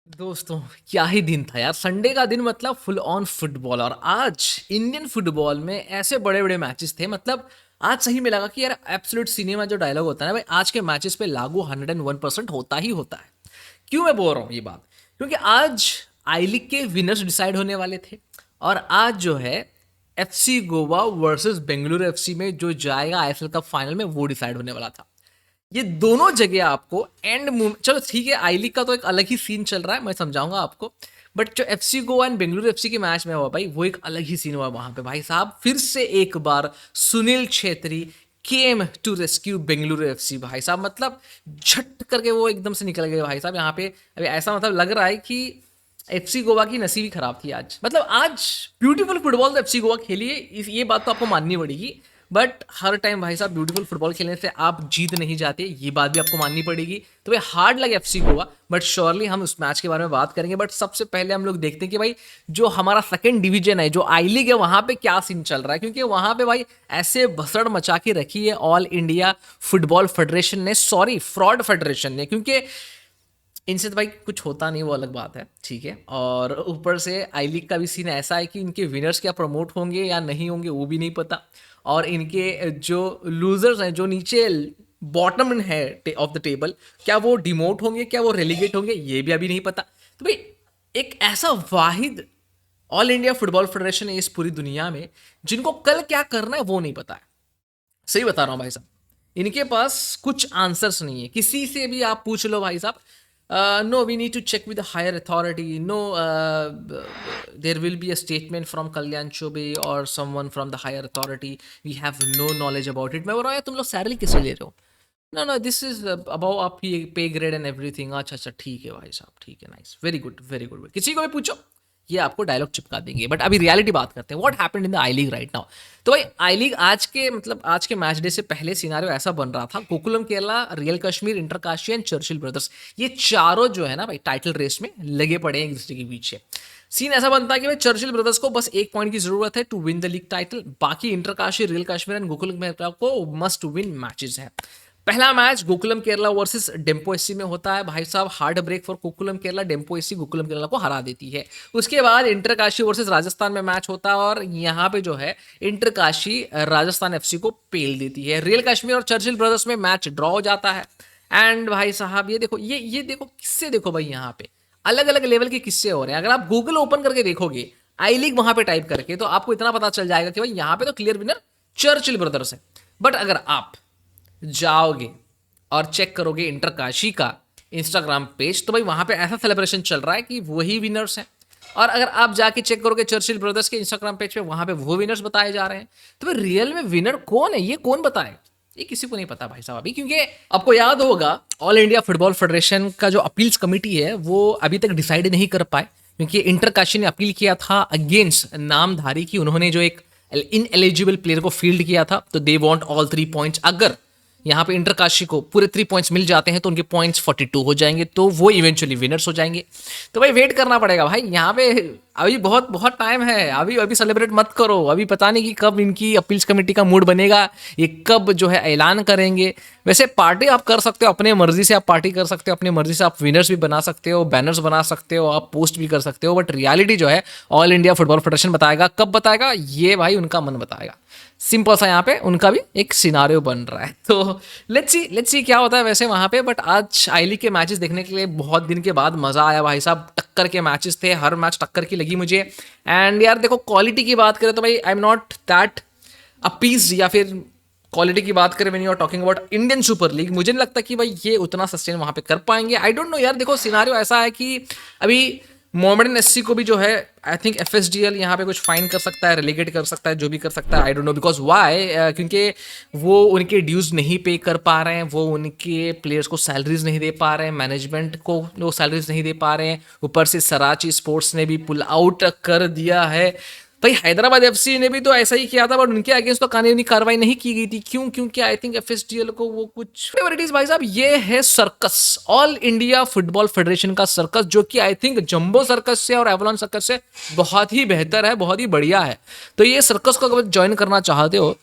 दोस्तों, क्या ही दिन था यार। संडे का दिन मतलब फुल ऑन फुटबॉल। और आज इंडियन फुटबॉल में ऐसे बड़े बड़े मैचेस थे। मतलब आज सही में लगा कि यार एब्सोल्यूट सिनेमा जो डायलॉग होता है ना भाई, आज के मैचेस पे लागू 101% होता ही होता है। क्यों मैं बोल रहा हूँ ये बात? क्योंकि आज आई लीग के विनर्स डिसाइड होने वाले थे। और आज जो है FC Goa versus Bengaluru FC में जो जाएगा आईएसएल कप फाइनल में, वो डिसाइड होने वाला था। ये दोनों जगह आपको एंड मूव, चलो ठीक है, आई लीग का तो एक अलग ही सीन चल रहा है, मैं समझाऊंगा आपको। बट जो FC Goa and Bengaluru FC के मैच में हुआ भाई, वो एक अलग ही सीन हुआ वहां पे भाई साहब। फिर से एक बार Sunil Chhetri came to rescue Bengaluru FC भाई साहब। मतलब झट करके वो एकदम से निकल गए भाई साहब यहाँ पे। अभी ऐसा मतलब लग रहा है कि एफसी गोवा की नसीब ही खराब थी आज। मतलब आज ब्यूटीफुल फुटबॉल तो एफसी गोवा खेली है, ये बात तो आपको माननी पड़ेगी। बट हर टाइम भाई साहब ब्यूटीफुल फुटबॉल खेलने से आप जीत नहीं जाते, ये बात भी आपको माननी पड़ेगी। तो भाई हार्ड लगे एफसी गोवा, बट श्योरली हम उस मैच के बारे में बात करेंगे। बट सबसे पहले हम लोग देखते हैं कि भाई जो हमारा सेकंड डिवीजन है, जो आई लीग है, वहां पे क्या सीन चल रहा है। क्योंकि वहां पे भाई ऐसे भसड़ मचा के रखी है ऑल इंडिया फुटबॉल फेडरेशन ने, सॉरी फ्रॉड फेडरेशन ने। क्योंकि इनसे तो भाई कुछ होता नहीं, वो अलग बात है, ठीक है। और ऊपर से आई लीग का भी सीन ऐसा है कि इनके विनर्स क्या प्रमोट होंगे या नहीं होंगे वो भी नहीं पता। और इनके जो लूजर्स हैं, जो नीचे बॉटम है ऑफ द टेबल, क्या वो डिमोट होंगे, क्या वो रेलीगेट होंगे, ये भी अभी नहीं पता। तो भाई एक ऐसा वाहिद ऑल इंडिया फुटबॉल फेडरेशन है इस पूरी दुनिया में, जिनको कल क्या करना है वो नहीं पता है। सही बता रहा हूँ भाई साहब, इनके पास कुछ आंसर्स नहीं है। किसी से भी आप पूछ लो भाई साहब, no we need to check with higher authority, no there will be a statement from Kalyan Chaubey और someone from the higher authority, we have no knowledge about it. मैं बोल रहा हूँ यार तुम लोग सैलरी किससे ले रहे हो? No no this is above आप पे ग्रेड एंड एवरीथिंग। अच्छा अच्छा ठीक है भाई साहब, ठीक है, nice, very good very good. किसी को भी पूछो ये आपको डायलॉग चिपका देंगे। बट अभी रियलिटी बात करते हैं, what happened in the I league right now. तो भाई आई लीग आज के मतलब आज के मैच डे से पहले सिनारियो ऐसा बन रहा था, Gokulam Kerala, real Kashmir, इंटरकाशी and Churchill brothers, ये चारों जो है ना भाई टाइटल रेस में लगे पड़े हैं एक दूसरे के पीछे। सीन ऐसा बनता है कि भाई चर्चिल ब्रदर्स को बस एक पॉइंट की जरूरत है to win the league title. बाकी इंटरकाशी, रियल कश्मीर एंड गोकुलम केरला को मस्ट विन मैचेस है। पहला match Gokulam Kerala versus Dempo SC में होता है भाई साहब। Hard break for Gokulam Kerala, Dempo SC Gokulam Kerala को हरा देती है। उसके बाद इंटरकाशी वर्सेस राजस्थान में मैच होता है, और यहाँ पे जो है इंटरकाशी राजस्थान एफसी को पेल देती है। रियल कश्मीर और चर्चिल ब्रदर्स में मैच ड्रॉ हो जाता है। एंड भाई साहब ये देखो, ये देखो किस्से, देखो भाई यहाँ पे अलग अलग लेवल के किस्से हो रहे हैं। अगर आप गूगल ओपन करके देखोगे आई लीग वहां पे टाइप करके, तो आपको इतना पता चल जाएगा कि भाई यहाँ पे तो क्लियर विनर चर्चिल ब्रदर्स है। बट अगर आप जाओगे और चेक करोगे इंटरकाशी का इंस्टाग्राम पेज, तो भाई वहां पे ऐसा सेलिब्रेशन चल रहा है कि वही विनर्स हैं। और अगर आप जाके चेक करोगे चर्चिल ब्रदर्स के इंस्टाग्राम पेज पे, वहां पे वो विनर्स बताए जा रहे हैं। तो भाई रियल में विनर कौन है, ये कौन बताए? ये किसी को नहीं पता भाई साहब अभी। क्योंकि आपको याद होगा ऑल इंडिया फुटबॉल फेडरेशन का जो अपील्स कमेटी है, वो अभी तक डिसाइड नहीं कर पाए। क्योंकि इंटरकाशी ने अपील किया था अगेंस्ट नामधारी की, उन्होंने जो एक इन एलिजिबल प्लेयर को फील्ड किया था। तो दे वांट ऑल 3 पॉइंट्स। अगर यहाँ पे इंटरकाशी को पूरे 3 पॉइंट्स मिल जाते हैं तो उनके पॉइंट्स 42 हो जाएंगे, तो वो इवेंचुअली विनर्स हो जाएंगे। तो भाई वेट करना पड़ेगा भाई यहाँ पे। अभी बहुत बहुत टाइम है, अभी अभी सेलिब्रेट मत करो। अभी पता नहीं कि कब इनकी अपील्स कमेटी का मूड बनेगा, ये कब जो है ऐलान करेंगे। वैसे पार्टी आप कर सकते हो अपने मर्जी से, आप पार्टी कर सकते हो अपनी मर्जी से, आप विनर्स भी बना सकते हो, बैनर्स बना सकते हो, आप पोस्ट भी कर सकते हो। बट रियलिटी जो है ऑल इंडिया फुटबॉल फेडरेशन बताएगा। कब बताएगा ये भाई उनका मन बताएगा। सिंपल सा यहाँ पे उनका भी एक सिनारियो बन रहा है। तो लेट्स सी क्या होता है वैसे वहाँ पे। बट आज आई लीग के मैचेस देखने के लिए बहुत दिन के बाद मज़ा आया भाई साहब। टक्कर के मैचेस थे, हर मैच टक्कर की लगी मुझे। एंड यार देखो क्वालिटी की बात करें तो भाई I am not that appease, या फिर क्वालिटी की बात करें when you are talking about Indian super league, मुझे नहीं लगता कि भाई ये उतना सस्टेन वहाँ पे कर पाएंगे। आई डोंट नो यार। देखो सिनारियो ऐसा है कि अभी मोहम्मडन एससी को भी जो है आई थिंक एफएसडीएल यहाँ पे कुछ फाइन कर सकता है, रेलीगेट कर सकता है, जो भी कर सकता है। I don't know because why, क्योंकि वो उनके ड्यूज नहीं पे कर पा रहे हैं, वो उनके प्लेयर्स को सैलरीज नहीं दे पा रहे हैं, मैनेजमेंट को वो सैलरीज नहीं दे पा रहे हैं। ऊपर से सराची स्पोर्ट्स ने भी पुल आउट कर दिया है। भाई हैदराबाद एफसी ने भी तो ऐसा ही किया था, बट उनके अगेंस्ट तो कानूनी कार्रवाई नहीं की गई थी। क्यों? क्योंकि आई थिंक एफएसडीएल को वो कुछ फेवरेटिज। भाई साहब ये है circus, all India football federation का सर्कस, जो कि आई थिंक जंबो सर्कस से और एवलॉन सर्कस से बहुत ही बेहतर है, बहुत ही बढ़िया है। तो ये सर्कस को अगर ज्वाइन करना चाहते हो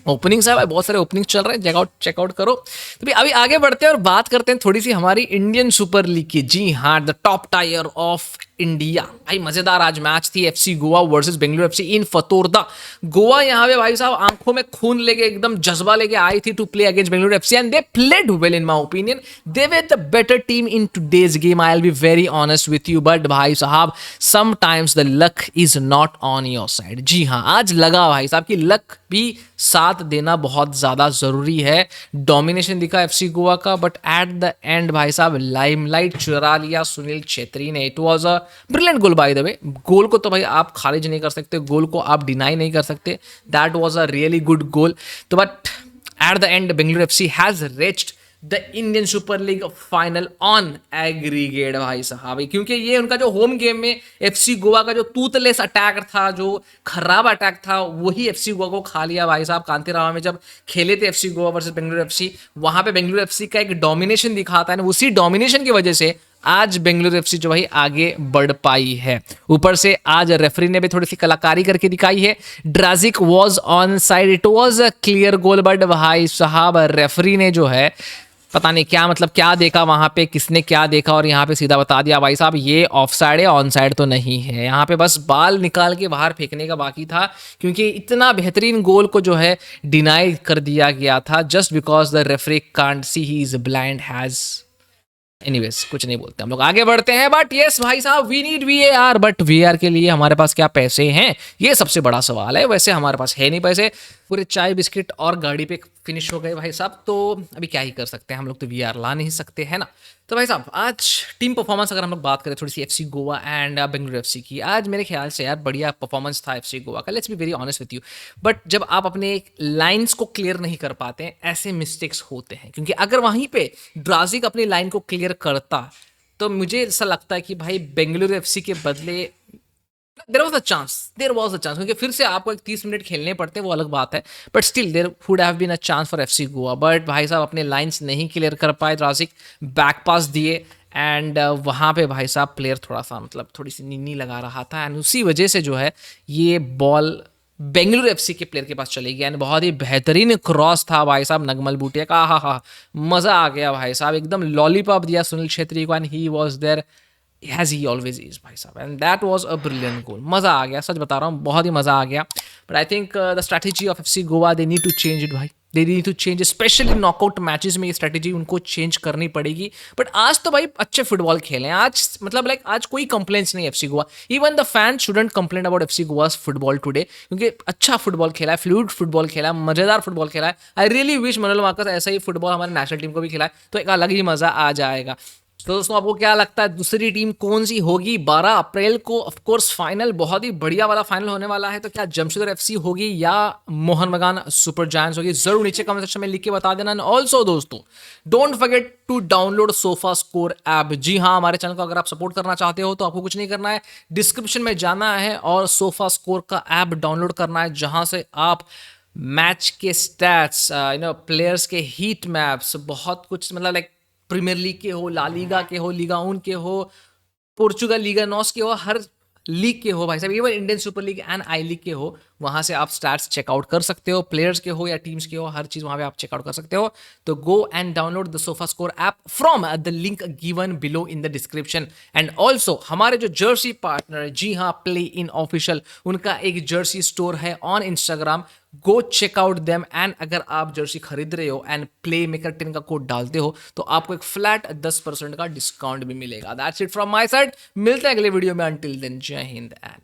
ओपनिंग्स है भाई, बहुत सारे ओपनिंग्स चल रहे हैं, चेकआउट करो। तो भाई अभी आगे बढ़ते हैं और बात करते हैं थोड़ी सी हमारी इंडियन सुपर लीग की। जी हाँ, the top tier of India. भाई मजेदार आज मैच थी, FC Goa versus Bengaluru FC in Fatorda. Goa यहाँ पे भाई साहब आंखों में खून लेके, एकदम जज्बा लेके आई थी to play against Bengaluru FC, and they played well in my opinion. They were the better team in today's game, I will be very honest with you. But भाई साहब sometimes the luck is not on your side. जी हाँ, आज लगा भाई साहब की luck भी साथ देना बहुत ज्यादा जरूरी है। डोमिनेशन दिखा एफसी गोवा का, बट एट द एंड भाई साहब लाइमलाइट चुरा लिया सुनील छेत्री ने। It was a brilliant goal by the way. Goal को तो भाई आप खारिज नहीं कर सकते, गोल को आप डिनाई नहीं कर सकते। That was a really good goal. तो but at the end Bengaluru FC has reached the Indian super League final on aggregate भाई साहब, क्योंकि ये उनका जो होम गेम में एफसी गोवा का जो टूथलेस अटैक था, जो खराब अटैक था, वही एफसी गोवा को खा लिया भाई साहब। कांतिरामा में जब खेले थे FC Goa versus Bengaluru FC, वहां पे बेंगलुरु एफसी का एक डोमिनेशन दिखाता है, उसी डोमिनेशन की वजह से आज बेंगलुरु एफसी जो भाई आगे बढ़ पाई है। ऊपर से आज रेफरी ने भी थोड़ी सी कलाकारी करके दिखाई है। Drazic was on side, it was a clear goal, but भाई साहब रेफरी ने जो है पता नहीं क्या, मतलब क्या देखा वहां पे, किसने क्या देखा और यहाँ पे सीधा बता दिया भाई साहब ये ऑफ साइड है, ऑन साइड तो नहीं है। यहाँ पे बस बाल निकाल के बाहर फेंकने का बाकी था, क्योंकि इतना बेहतरीन गोल को जो है डिनाई कर दिया गया था, just because the referee can't see, he is blind has. Anyways कुछ नहीं बोलते, हम लोग आगे बढ़ते हैं। बट यस भाई साहब, we need VAR, but VAR के लिए हमारे पास क्या पैसे हैं, ये सबसे बड़ा सवाल है। वैसे हमारे पास है नहीं पैसे, पूरे चाय बिस्किट और गाड़ी पे फिनिश हो गए भाई साहब, तो अभी क्या ही कर सकते हैं, हम लोग तो वीआर ला नहीं सकते है ना। तो भाई साहब आज टीम परफॉर्मेंस अगर हम लोग बात करें थोड़ी सी FC Goa and Bengaluru FC की, आज मेरे ख्याल से यार बढ़िया परफॉर्मेंस था एफसी गोवा का, let's be very honest with you. But जब आप अपने लाइंस को क्लियर नहीं कर पाते हैं, ऐसे मिस्टेक्स होते हैं, क्योंकि अगर वहीं पे ड्राजिक अपनी लाइन को क्लियर करता तो मुझे ऐसा लगता है कि भाई बेंगलुरु एफसी के बदले देर वॉज अ चांस, क्योंकि फिर से आपको एक 30 मिनट खेलने पड़ते हैं, वो अलग बात है, but still there would have been a chance for FC Goa. But भाई साहब अपने लाइंस नहीं क्लियर कर पाए, ड्राजिक बैक पास दिए, एंड वहाँ पे भाई साहब प्लेयर थोड़ा सा मतलब थोड़ी सी नीनी लगा रहा था, एंड उसी वजह से जो है ये बॉल बेंगलुरु एफसी के प्लेयर के पास चली गई, एंड बहुत ही बेहतरीन क्रॉस था भाई साहब नगमल बूटिया का। हा मजा आ गया भाई साहब, एकदम लॉलीपॉप दिया सुनील छेत्री को, and he was there as he always is भाई साहब, and that was a brilliant goal। मज़ा आ गया, सच बता रहा हूँ, बहुत ही मज़ा आ गया। But I think the strategy of FC Goa, they need to change it भाई, they need to change, especially knockout matches में ये स्ट्रैटेजी उनको चेंज करनी पड़ेगी। बट आज तो भाई अच्छे फुटबॉल खेले हैं आज, मतलब लाइक आज कोई कंप्लेंट्स नहीं FC Goa, even the fan shouldn't complain about FC Goa's football today, क्योंकि अच्छा फुटबॉल खेला है, फ्लूइड फुटबॉल खेला है, मजेदार फुटबॉल खेला है। आई रियली विश मनोल वाकस ऐसा ही फुटबॉल हमारे नेशनल टीम को भी खिलाए, तो एक अलग ही मजा आ जाएगा। तो दोस्तों आपको क्या लगता है दूसरी टीम कौन सी होगी? 12 अप्रैल को ऑफ कोर्स फाइनल, बहुत ही बढ़िया वाला फाइनल होने वाला है। तो क्या जमशेदपुर एफसी होगी या मोहन बगान सुपर जायंट्स होगी? जरूर नीचे कमेंट सेक्शन में लिख के बता देना। ऑल्सो दोस्तों don't forget to download SofaScore app. जी हाँ, हमारे चैनल को अगर आप सपोर्ट करना चाहते हो तो आपको कुछ नहीं करना है, डिस्क्रिप्शन में जाना है और सोफा स्कोर का ऐप डाउनलोड करना है, जहां से आप मैच के स्टैट्स, प्लेयर्स के हीट मैप्स, बहुत कुछ, मतलब लाइक प्रीमियर लीग के हो, ला लीगा के हो, लीगा उन के हो, पोर्चुगल लीगा नॉस के हो, हर लीग के हो भाई साहब, even Indian super league and I league के हो, वहां से आप स्टैट्स चेकआउट कर सकते हो, प्लेयर्स के हो या टीम्स के हो, हर चीज वहां पे आप चेकआउट कर सकते हो। तो go and download the sofa score app from the link given below in the description. And also हमारे जो जर्सी पार्टनर, जी हाँ प्ले इन ऑफिशियल, उनका एक जर्सी स्टोर है on Instagram, go check out them. And अगर आप Jersey खरीद रहे हो एंड प्ले मेकर 10 का कोड डालते हो तो आपको एक फ्लैट 10% का डिस्काउंट भी मिलेगा। That's it from my side, मिलते हैं अगले वीडियो में, अंटिल देन जय हिंद एंड